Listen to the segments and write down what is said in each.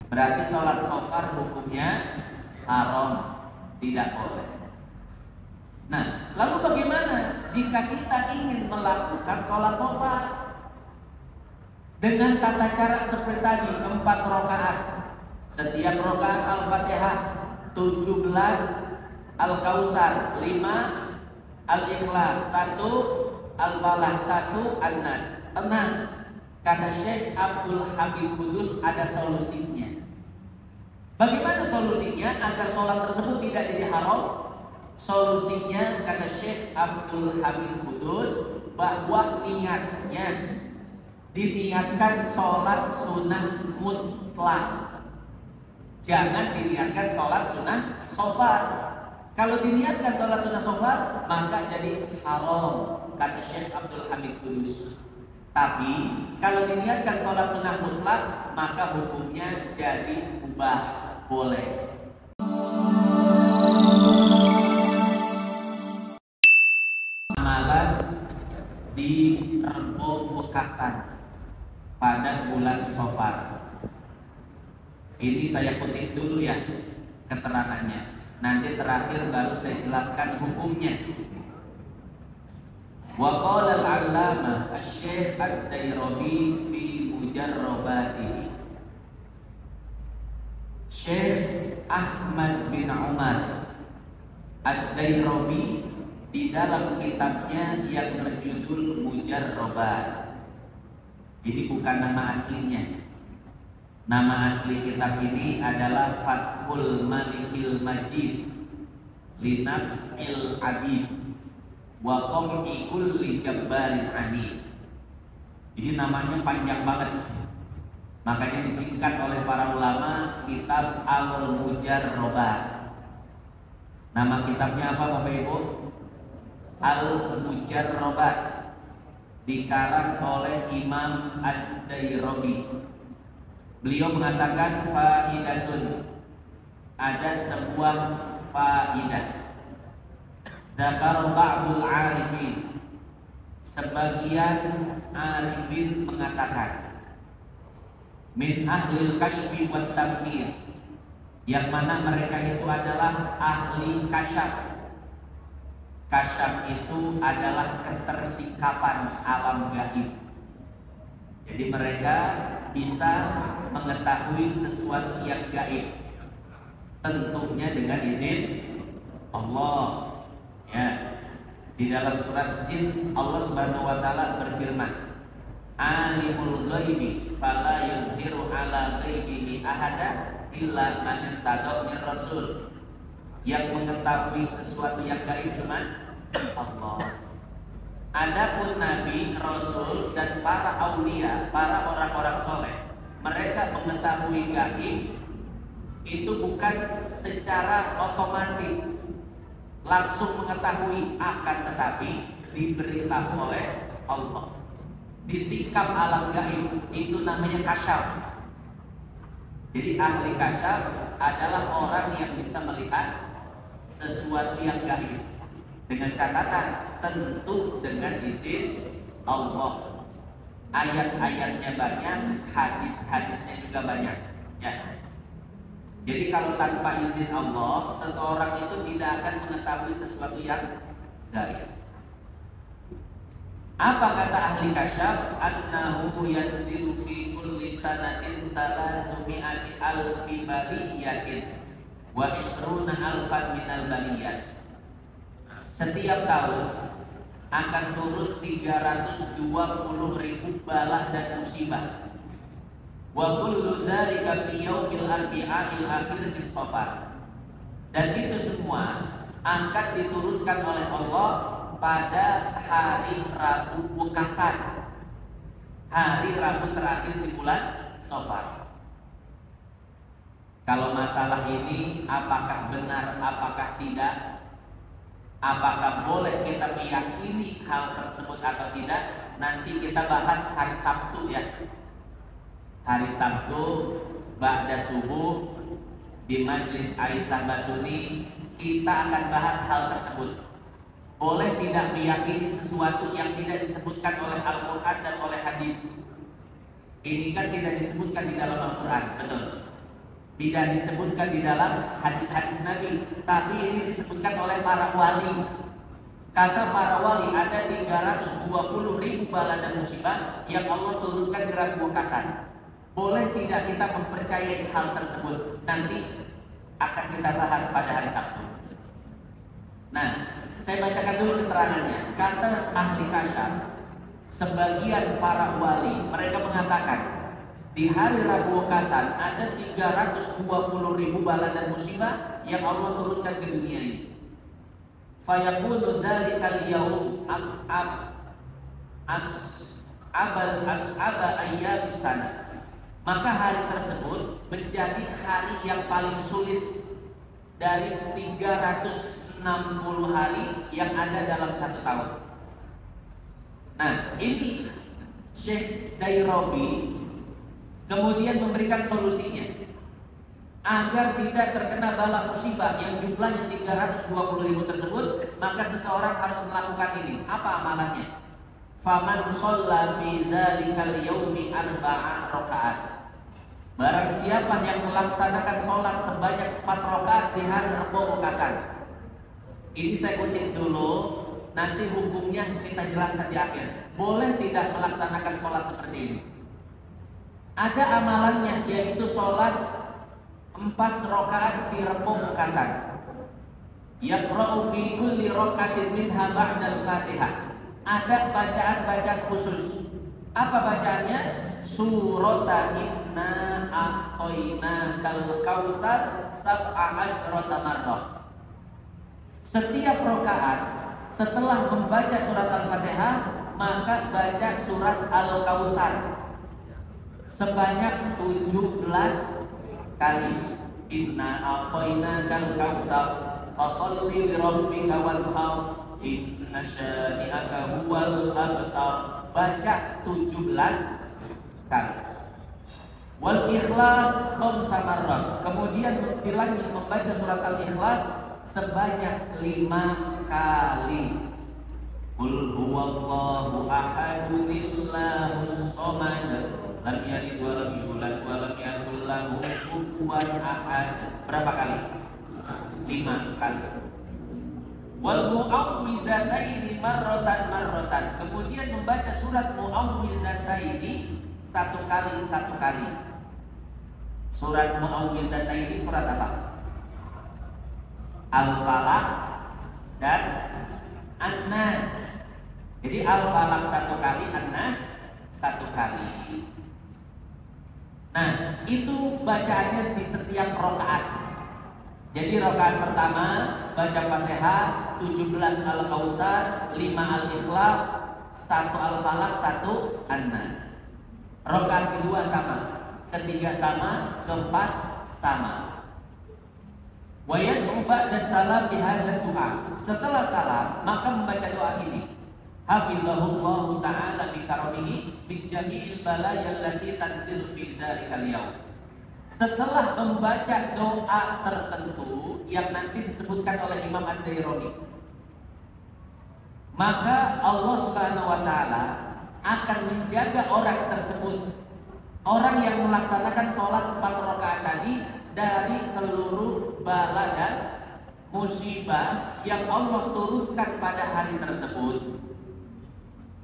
Berarti sholat shofar hukumnya haram, tidak boleh. Nah, lalu bagaimana jika kita ingin melakukan sholat shofar dengan tata cara seperti tadi, 4 rakaat. Setiap rakaat Al-Fatihah 17, Al-Kausar 5, Al-Ikhlas 1, Al-Falah 1, An-Nas. Tenang, kata Syekh Abdul Hamid Kudus ada solusinya. Bagaimana solusinya agar sholat tersebut tidak jadi haram? Solusinya kata Syekh Abdul Hamid Kudus bahwa niatnya diniatkan sholat sunnah mutlak, jangan diniatkan sholat sunnah shofar. Kalau diniatkan sholat sunnah shofar maka jadi haram kata Syekh Abdul Hamid Kudus. Tapi kalau diniatkan sholat sunnah mutlak maka hukumnya jadi mubah, boleh. Amalan di Rebo Bekasan pada bulan Safar. Ini saya kutip dulu ya keterangannya. Nanti terakhir baru saya jelaskan hukumnya. Wa qala al-'allamah asy-syekh ad-Dairabi fi mujarrabatihi. Syekh Ahmad bin Umar ad-Dairabi di dalam kitabnya yang berjudul Mujarrabat. Ini bukan nama aslinya. Nama asli kitab ini adalah Fathul Malikil Majid Linaf'il Abid wa Qam'i Kulli Jabbarin Anid. Ini namanya panjang banget. Makanya disingkat oleh para ulama kitab Al-Mujarrabat. Nama kitabnya apa Bapak Ibu? Al-Mujarrabat, dikarang oleh Imam Ad-Dairabi. Beliau mengatakan faidatun, ada sebuah faidah. Dzakar ba'dul arifin, sebagian arifin mengatakan min ahlil kasyfi wat tamkir, yang mana mereka itu adalah ahli kasyaf. Kasyaf itu adalah ketersikapan alam gaib. Jadi mereka bisa mengetahui sesuatu yang gaib, tentunya dengan izin Allah. Ya, di dalam surat Jin Allah Subhanahu wa taala berfirman, "Alimul ghaibi fala yudhiru ala ghaibihi ahada illa man irtada min rasul." Yang mengetahui sesuatu yang gaib cuma Allah. Adapun nabi, rasul dan para aulia, para orang-orang soleh, mereka mengetahui gaib itu bukan secara otomatis langsung mengetahui, akan tetapi diberitahu oleh Allah. Disikap alam gaib itu namanya kasyaf. Jadi ahli kasyaf adalah orang yang bisa melihat sesuatu yang gaib, dengan catatan tentu dengan izin Allah. Ayat-ayatnya banyak, hadis-hadisnya juga banyak. Ya. Jadi kalau tanpa izin Allah, seseorang itu tidak akan mengetahui sesuatu yang gaib. Apa kata ahli kasyaf? Annahu yanzilu fi kulli sanatin 300 alfi baliyatin wa isruna alfan minal baliyat. Setiap tahun akan turun 320.000 bala dan musibah. Wa kullu dzalika fi yaumil arbi'il akhir min Safar. Dan itu semua akan diturunkan oleh Allah pada hari Rabu Bekasan, hari Rabu terakhir di bulan Safar. Kalau masalah ini apakah benar, apakah tidak, apakah boleh kita meyakini hal tersebut atau tidak, nanti kita bahas hari Sabtu ya. Hari Sabtu ba'da subuh di Majlis Aisyah Basuni kita akan bahas hal tersebut. Boleh tidak meyakini sesuatu yang tidak disebutkan oleh Al-Quran dan oleh hadis. Ini kan tidak disebutkan di dalam Al-Quran, betul. Tidak disebutkan di dalam hadis-hadis Nabi, tapi ini disebutkan oleh para wali. Kata para wali ada 320.000 bala dan musibah yang Allah turunkan di Rabu Kasan. Boleh tidak kita mempercayai hal tersebut? Nanti akan kita bahas pada hari Sabtu. Nah, saya bacakan dulu keterangannya. Kata ahli kasyaf, sebagian para wali mereka mengatakan di hari Rabu Kasan ada 320.000 bala dan musibah yang Allah turunkan ke dunia ini. Fayaqulu dzalikal yaum as'aba ayyabis sana. Maka hari tersebut menjadi hari yang paling sulit dari 360 hari yang ada dalam satu tahun. Nah, ini Syekh Dairabi kemudian memberikan solusinya agar tidak terkena bala musibah yang jumlahnya 320.000 tersebut, maka seseorang harus melakukan ini. Apa amalannya? Faman shalla fi dzalikal yaumi 4 rakaat. Barang siapa yang melaksanakan sholat sebanyak 4 rakaat di hari Rabu Kasan. Ini saya kutip dulu, nanti hukumnya kita jelaskan di akhir. Boleh tidak melaksanakan sholat seperti ini? Ada amalannya, yaitu sholat 4 rakaat di Rabu Kasan. Yaqra'u fi kulli raka'atin minha ba'dal Fatihah. Ada bacaan-bacaan khusus. Apa bacaannya? Surata inna a'toina kal kautsar sab'a asyrata marrah. Setiap rakaat setelah membaca surat Al-Fatihah, maka baca surat Al-Kautsar sebanyak 17 kali. Inna a'toina kal kautsar fasholli li rabbika wanhar inna syani'aka huwal abtar. Baca 17 kali. Wal ikhlas khamsa marrat. Kemudian dilanjut membaca surat Al-Ikhlas sebanyak 5 kali. Qul huwallahu ahadun illahus samad lam yalid wa lam yulad wa lam yakul lahu kufuwan ahad. Berapa kali? 5 kali. Wal mu'awwidhataini marratan. Kemudian membaca surat mu'awwidhataini 1 kali. Surat mu'awwidhataini surat apa? Al-Falaq dan An-Nas. Jadi Al-Falaq 1 kali, An-Nas 1 kali. Nah, itu bacaannya di setiap rakaat. Jadi rakaat pertama baca Fatihah, 17 Al-Kautsar, 5 Al-Ikhlas, 1 Al-Falaq, 1 An-Nas. Rakaat kedua sama, ketiga sama, keempat sama. Wa yad'u ba'da salam bihadza du'a. Setelah salam maka membaca doa ini. Hafizahullahu ta'ala bi karamihi min jami'il balaya allati tanzilu fi dzalikal yaum. Setelah membaca doa tertentu yang nanti disebutkan oleh Imam Ad-Daironi, maka Allah Subhanahu wa taala akan menjaga orang tersebut, orang yang melaksanakan sholat 4 rakaat tadi, dari seluruh bala dan musibah yang Allah turunkan pada hari tersebut.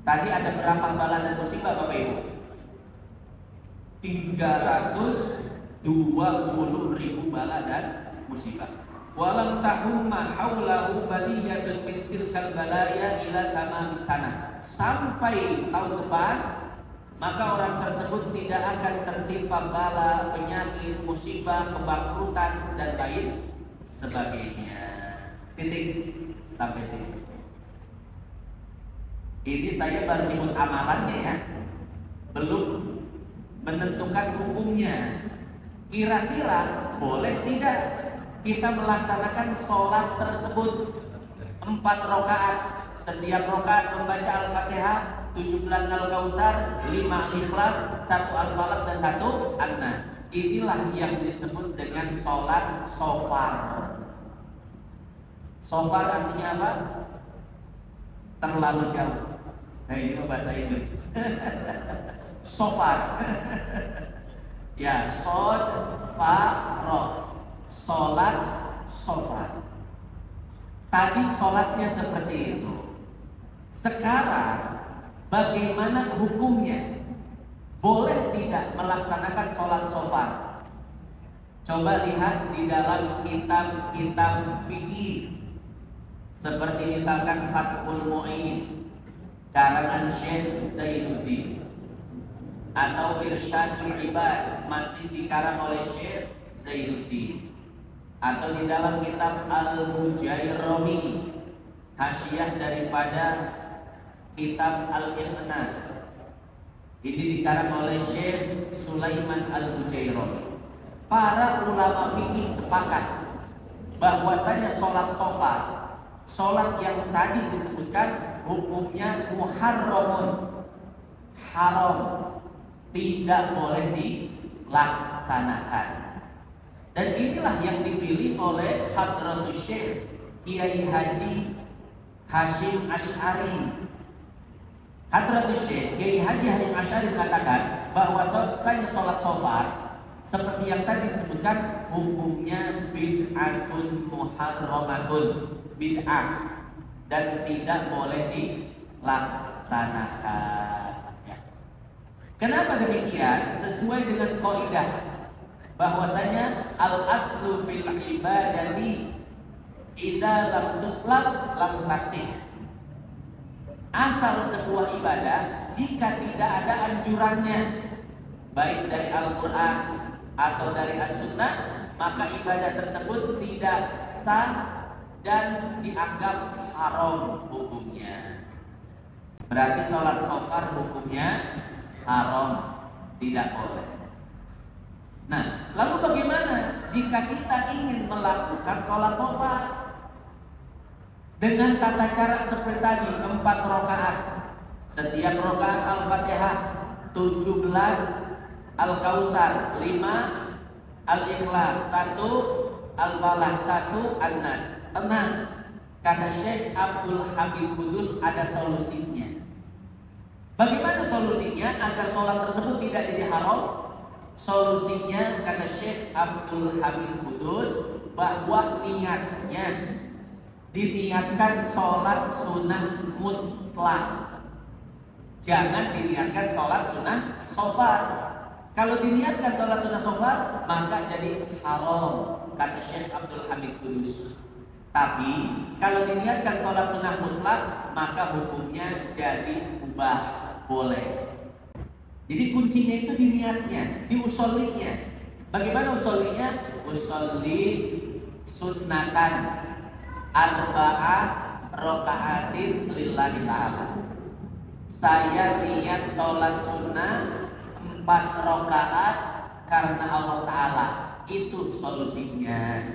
Tadi ada berapa bala dan musibah Bapak Ibu? 320.000 bala dan musibah. Walam tahumma haulahu baliyatun min tilkal balaya ila tamamis sana. Sampai tahun depan, maka orang tersebut tidak akan tertimpa bala, penyakit, musibah, kebangkrutan dan lain sebagainya. Titik sampai sini. Ini saya baru nyebut amalannya ya, belum menentukan hukumnya. Kira-kira boleh tidak kita melaksanakan sholat tersebut 4 rakaat, setiap rakaat membaca Al-Fatihah, 17 Al-Kautsar, 5 Al-Ikhlas, 1 Al-Falaq dan 1 An-Nas. Inilah yang disebut dengan sholat shofar. Shofar artinya apa? Terlalu jauh. Nah, ini bahasa Inggris. Shofar. Ya, shod, fa, sholat shofar. Tadi sholatnya seperti itu. Sekarang bagaimana hukumnya? Boleh tidak melaksanakan sholat shofar? Coba lihat di dalam kitab-kitab fikih, seperti misalkan Fathul Mu'in karangan Syekh Zainuddin, atau Irsyadul Ibad masih dikarang oleh Syekh Zainuddin, atau di dalam kitab Al-Mujairromi, hasyiah daripada kitab Al-Iqna, ini dikarang oleh Syekh Sulaiman Al-Mujairromi. Para ulama fikih sepakat bahwasanya sholat shofar, sholat yang tadi disebutkan hukumnya muharramun, haram, tidak boleh dilaksanakan. Dan inilah yang dipilih oleh Hadratus Syekh Kiai Haji Hashim Asy'ari. Hadratus Syekh Kiai Haji Hashim Asy'ari mengatakan bahwa saya sholat shofar seperti yang tadi disebutkan hukumnya bid'atun muharramatun, bid'ah, dan tidak boleh dilaksanakan. Kenapa demikian? Sesuai dengan kaidah bahwasanya al aslu fil ibadati idza lam tutlaq lam tasih. Asal sebuah ibadah jika tidak ada anjurannya, baik dari Al-Qur'an atau dari As-Sunnah, maka ibadah tersebut tidak sah dan dianggap haram hukumnya. Berarti sholat shofar hukumnya haram, tidak boleh. Nah, lalu bagaimana jika kita ingin melakukan sholat shofar dengan tata cara seperti tadi, 4 rakaat, setiap rakaat Al-Fatihah 17, Al-Kausar 5, Al-Ikhlas 1, Al-Falaq 1, An-Nas. Tenang, kata Syekh Abdul Habib Kudus ada solusinya. Bagaimana solusinya agar sholat tersebut tidak jadi haram? Solusinya kata Syekh Abdul Habib Kudus bahwa niatnya diniatkan sholat sunnah mutlak, jangan diniatkan sholat sunnah shofar. Kalau diniatkan sholat sunnah shofar maka jadi haram, kata Syekh Abdul Habib Kudus. Tapi kalau diniatkan sholat sunnah mutlak maka hukumnya jadi mubah, boleh. Jadi kuncinya itu di niatnya, di usollinya. Bagaimana usollinya? Usolli sunnatan arba'ah raka'atin lillahi ta'ala. Saya niat sholat sunnah 4 rakaat karena Allah Ta'ala. Itu solusinya.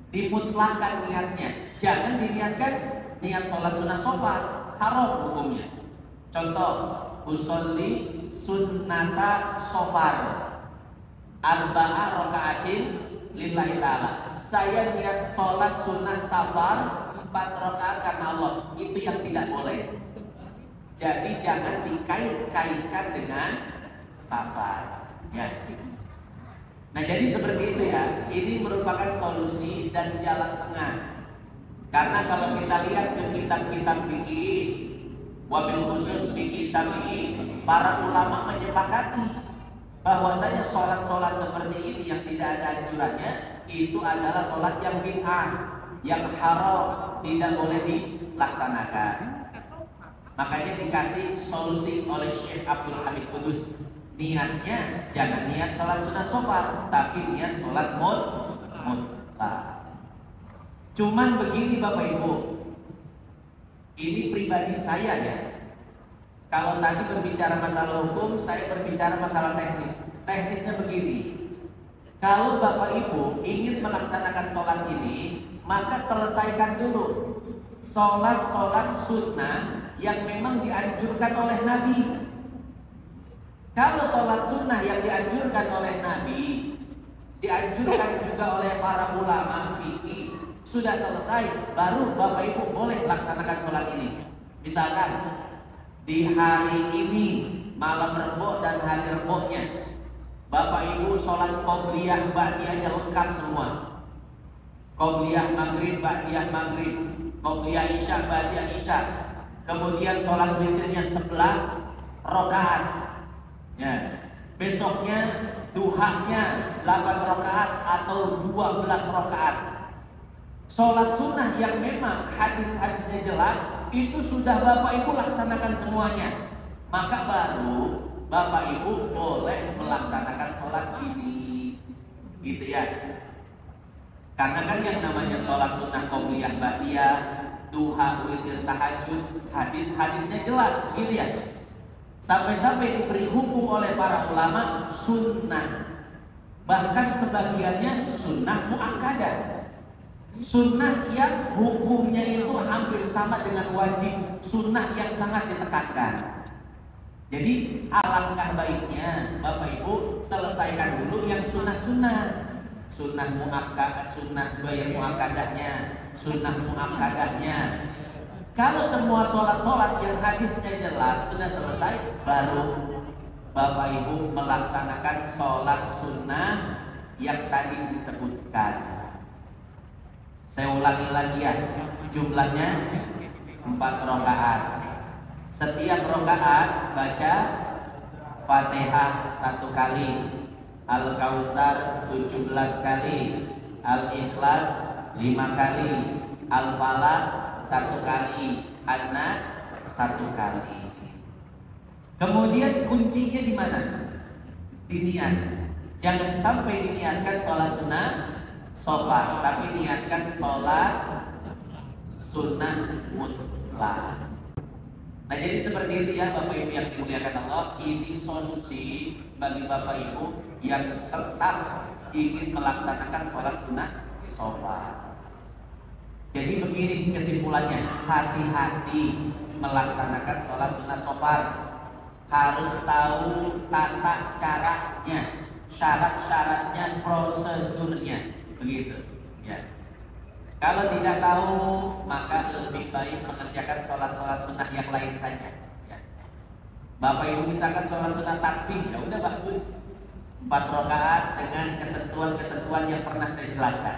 Dimutlakan niatnya. Jangan diniatkan niat sholat sunnah shofar, haram hukumnya. Contoh, usolli sunnata shofar arba'ah raka'atin lillahi ta'ala. Saya niat sholat sunnah safar 4 rakaat karena Allah. Itu yang tidak boleh. Jadi jangan dikait-kaitkan dengan safar, ya. Nah, jadi seperti itu ya. Ini merupakan solusi dan jalan tengah. Karena kalau kita lihat ke kitab-kitab fikih, wabil khusus fikih Syafi'i, para ulama menyepakati bahwasanya sholat-sholat seperti ini yang tidak ada anjurannya itu adalah sholat yang bid'ah, yang haram, tidak boleh dilaksanakan. Makanya dikasih solusi oleh Syekh Abdul Habib Kudus. Niatnya jangan niat sholat sunnah shofar, tapi niat sholat mutlak. Cuman begini Bapak Ibu, ini pribadi saya ya. Kalau tadi berbicara masalah hukum, saya berbicara masalah teknis. Teknisnya begini, kalau Bapak Ibu ingin melaksanakan sholat ini, maka selesaikan dulu sholat-sholat sunnah yang memang dianjurkan oleh Nabi. Kalau sholat sunnah yang dianjurkan oleh Nabi, dianjurkan juga oleh para ulama fikih, sudah selesai, baru Bapak Ibu boleh laksanakan sholat ini. Misalkan di hari ini malam Rebo dan hari Rebonya, Bapak Ibu sholat qobliyah ba'diyahnya lengkap semua. Qobliyah maghrib, ba'diyah maghrib, qobliyah isya, ba'diyah isya. Kemudian sholat witirnya 11 rakaat. Ya. Besoknya duhanya 8 rakaat atau 12 rakaat. Sholat sunnah yang memang hadis-hadisnya jelas itu sudah Bapak Ibu laksanakan semuanya. Maka baru Bapak Ibu boleh melaksanakan sholat ini, gitu ya. Karena kan yang namanya sholat sunnah qobliyah ba'diyah, duha, witir, tahajud, hadis-hadisnya jelas, gitu ya. Sampai-sampai diberi hukum oleh para ulama sunnah. Bahkan sebagiannya sunnah muakkadah. Sunnah yang hukumnya itu hampir sama dengan wajib, sunnah yang sangat ditekankan. Jadi alangkah baiknya Bapak Ibu selesaikan dulu yang sunnah-sunnah, sunnah muakkadah, sunnah bayar muakkadahnya, sunnah muakkadahnya. Kalau semua sholat-sholat yang hadisnya jelas sudah selesai, baru Bapak Ibu melaksanakan sholat sunnah yang tadi disebutkan. Saya ulangi lagi ya, jumlahnya 4 rakaat. Setiap rakaat baca Fatihah 1 kali, Al-Kautsar 17 kali, Al-Ikhlas 5 kali, Al-Falaq 1 kali, An-Nas 1 kali. Kemudian kuncinya di mana? Di niat. Jangan sampai diniatkan sholat sunnah shofar, tapi niatkan sholat sunnah mutlak. Nah, jadi seperti itu ya Bapak Ibu yang dimuliakan Allah. Ini solusi bagi Bapak Ibu yang tetap ingin melaksanakan sholat sunnah shofar. Jadi begini kesimpulannya, hati-hati melaksanakan sholat sunnah shofar. Harus tahu tata caranya, syarat-syaratnya, prosedurnya, begitu ya. Kalau tidak tahu, maka lebih baik mengerjakan sholat-sholat sunnah yang lain saja ya. Bapak Ibu misalkan sholat sunnah tasbih, ya udah bagus, 4 rakaat dengan ketentuan-ketentuan yang pernah saya jelaskan.